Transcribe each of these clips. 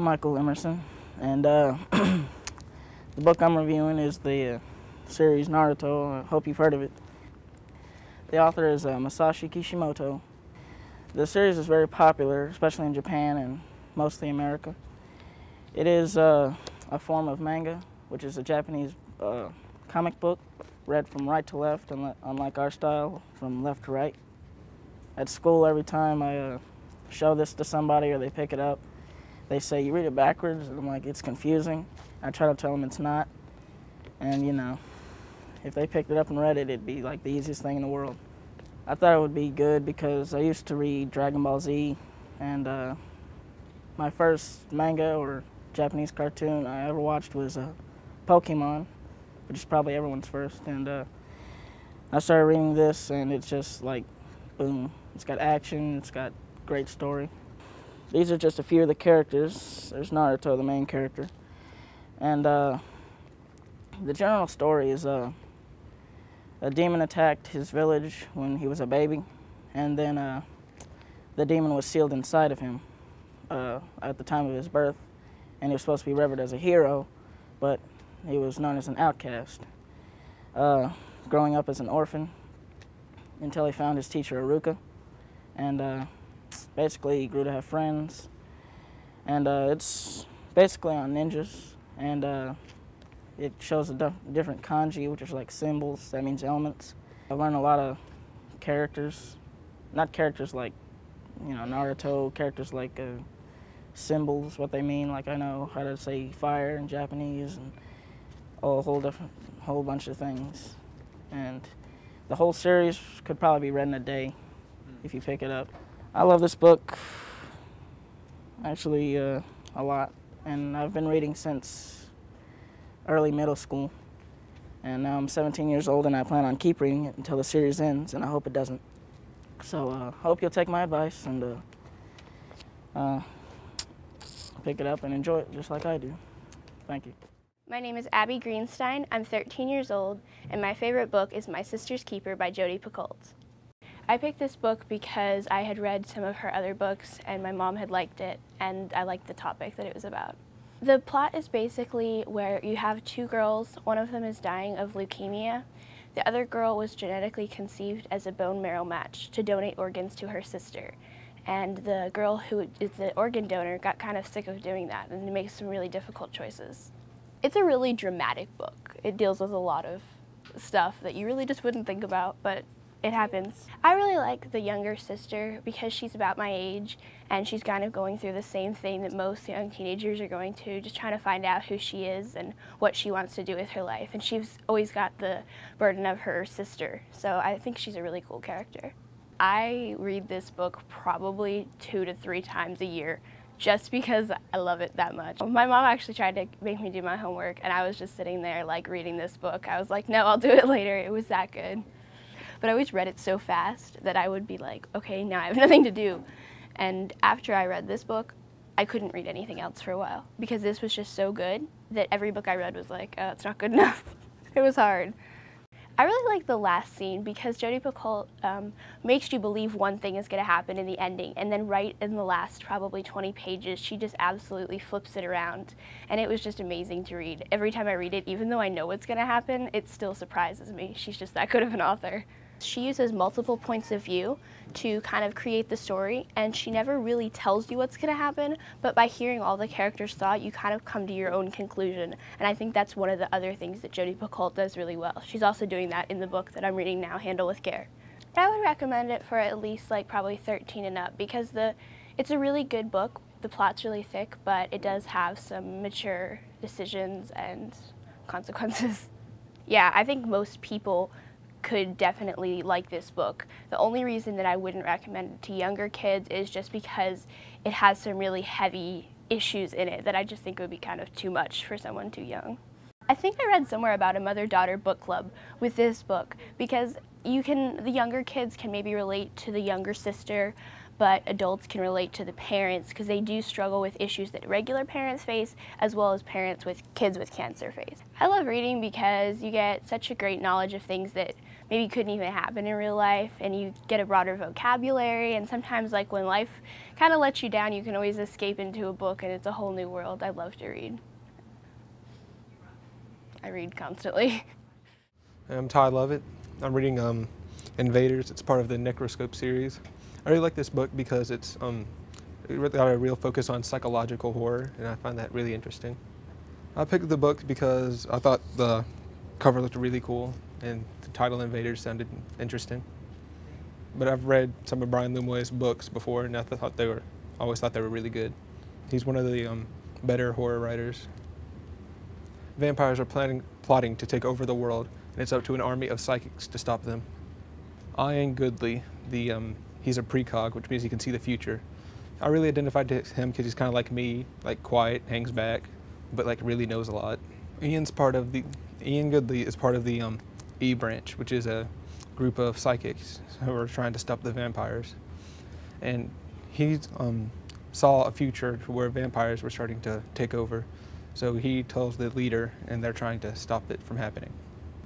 I'm Michael Emerson, and the book I'm reviewing is the series Naruto. I hope you've heard of it. The author is Masashi Kishimoto. The series is very popular, especially in Japan and mostly America. It is a form of manga, which is a Japanese comic book, read from right to left, and unlike our style, from left to right. At school, every time I show this to somebody or they pick it up, they say, "You read it backwards?" And I'm like, "It's confusing." I try to tell them it's not. And, you know, if they picked it up and read it, it'd be like the easiest thing in the world. I thought it would be good because I used to read Dragon Ball Z, and my first manga or Japanese cartoon I ever watched was Pokemon, which is probably everyone's first. And I started reading this, and it's just like, boom. It's got action, it's got great story. These are just a few of the characters. There's Naruto, the main character. And the general story is a demon attacked his village when he was a baby, and then the demon was sealed inside of him at the time of his birth, and he was supposed to be revered as a hero, but he was known as an outcast. Growing up as an orphan until he found his teacher Iruka, and basically he grew to have friends, and it's basically on ninjas, and it shows a different kanji, which is like symbols, that means elements. I've learned a lot of characters, not characters like, you know, Naruto, characters like symbols, what they mean, like I know how to say fire in Japanese, and a whole bunch of things. And the whole series could probably be read in a day if you pick it up. I love this book, actually, a lot, and I've been reading since early middle school, and now I'm 17 years old, and I plan on keep reading it until the series ends, and I hope it doesn't. So I hope you'll take my advice and pick it up and enjoy it just like I do. Thank you. My name is Abby Greenstein. I'm 13 years old, and my favorite book is My Sister's Keeper by Jodi Picoult. I picked this book because I had read some of her other books, and my mom had liked it, and I liked the topic that it was about. The plot is basically where you have two girls. One of them is dying of leukemia. The other girl was genetically conceived as a bone marrow match to donate organs to her sister. And the girl who is the organ donor got kind of sick of doing that and makes some really difficult choices. It's a really dramatic book. It deals with a lot of stuff that you really just wouldn't think about, but it happens. I really like the younger sister because she's about my age, and she's kind of going through the same thing that most young teenagers are going to, just trying to find out who she is and what she wants to do with her life. And she's always got the burden of her sister, so I think she's a really cool character. I read this book probably 2 to 3 times a year just because I love it that much. My mom actually tried to make me do my homework, and I was just sitting there like reading this book. I was like, no, I'll do it later. It was that good. But I always read it so fast that I would be like, okay, now I have nothing to do. And after I read this book, I couldn't read anything else for a while because this was just so good that every book I read was like, oh, it's not good enough. It was hard. I really like the last scene because Jodi Picoult makes you believe one thing is going to happen in the ending, and then right in the last probably 20 pages, she just absolutely flips it around, and it was just amazing to read. Every time I read it, even though I know what's going to happen, it still surprises me. She's just that good of an author. She uses multiple points of view to kind of create the story, and she never really tells you what's going to happen, but by hearing all the characters' thought, you kind of come to your own conclusion, and I think that's one of the other things that Jodi Picoult does really well. She's also doing that in the book that I'm reading now, Handle with Care. I would recommend it for at least like probably 13 and up because it's a really good book. The plot's really thick, but it does have some mature decisions and consequences. Yeah, I think most people could definitely like this book. The only reason that I wouldn't recommend it to younger kids is just because it has some really heavy issues in it that I just think would be kind of too much for someone too young. I think I read somewhere about a mother-daughter book club with this book because the younger kids can maybe relate to the younger sister, but adults can relate to the parents because they do struggle with issues that regular parents face as well as parents with kids with cancer face. I love reading because you get such a great knowledge of things that maybe couldn't even happen in real life, and you get a broader vocabulary. And sometimes, like, when life kind of lets you down, you can always escape into a book and it's a whole new world. I love to read. I read constantly. I'm Ty Lovett. I'm reading Invaders. It's part of the Necroscope series. I really like this book because it's got a real focus on psychological horror, and I find that really interesting. I picked the book because I thought the cover looked really cool and the title Invaders sounded interesting. But I've read some of Brian Lumley's books before, and always thought they were really good. He's one of the better horror writers. Vampires are plotting to take over the world, and it's up to an army of psychics to stop them. Ian Goodley, he's a precog, which means he can see the future. I really identified to him because he's kind of like me, like quiet, hangs back, but like really knows a lot. Ian Goodley is part of the E branch, which is a group of psychics who are trying to stop the vampires. And he saw a future where vampires were starting to take over. So he tells the leader, and they're trying to stop it from happening.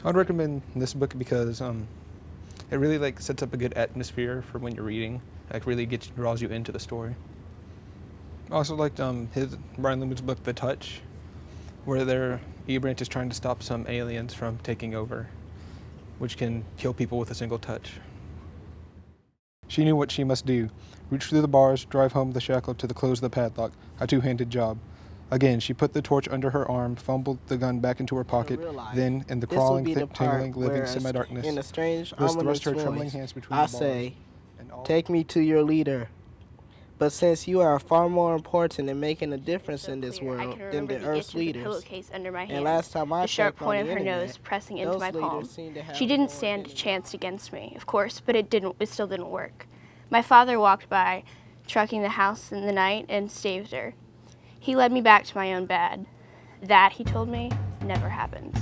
I'd recommend this book because it really like sets up a good atmosphere for when you're reading. Like really draws you into the story. I also liked Brian Lumley's book, The Touch, where their E-branch is trying to stop some aliens from taking over, which can kill people with a single touch. She knew what she must do. Reach through the bars, drive home the shackle to the close of the padlock. A two-handed job. Again, she put the torch under her arm, fumbled the gun back into her pocket, then, in the crawling, tingling, living semi-darkness, in a strange, thrust her trembling hands between I the bars. say, take me to your leader. But since you are far more important in making a difference in this world than the Earth's leaders, under my hand, and last time I the sharp checked on point of the her internet, nose pressing into those my palm. leaders seem to have She didn't more stand a than chance against me, of course, but it still didn't work. My father walked by, trucking the house in the night, and staved her. He led me back to my own bed. That, he told me, never happened.